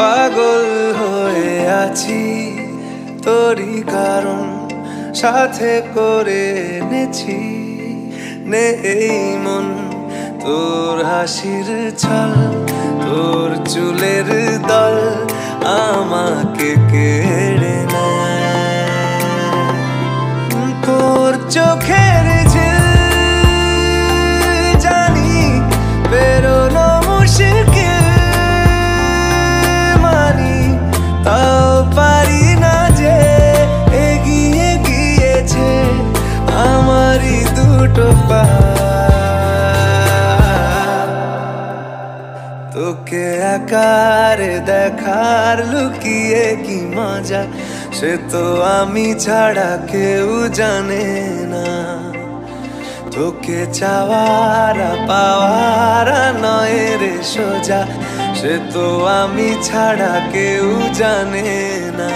পাগল হয়ে আছি তোরই কারণ সাথে করে এনেছি নেই মন তোর হাসির ছল তোর চুলের দল আমাকে কেড়ে নেয় তোর চোখের ঝিল জানি বেরোনো মুশকিল মানি তাও পারি না যে এগিয়ে গিয়েছে আমারই দুটো পা তোকে আকার দেখার লুকিয়ে কি মজা সে তো আমি ছাড়া কেউ জানে না তোকে চাওয়ারা পাওয়ারা নয় রে সোজা সে তো আমি ছাড়া কেউ জানে না।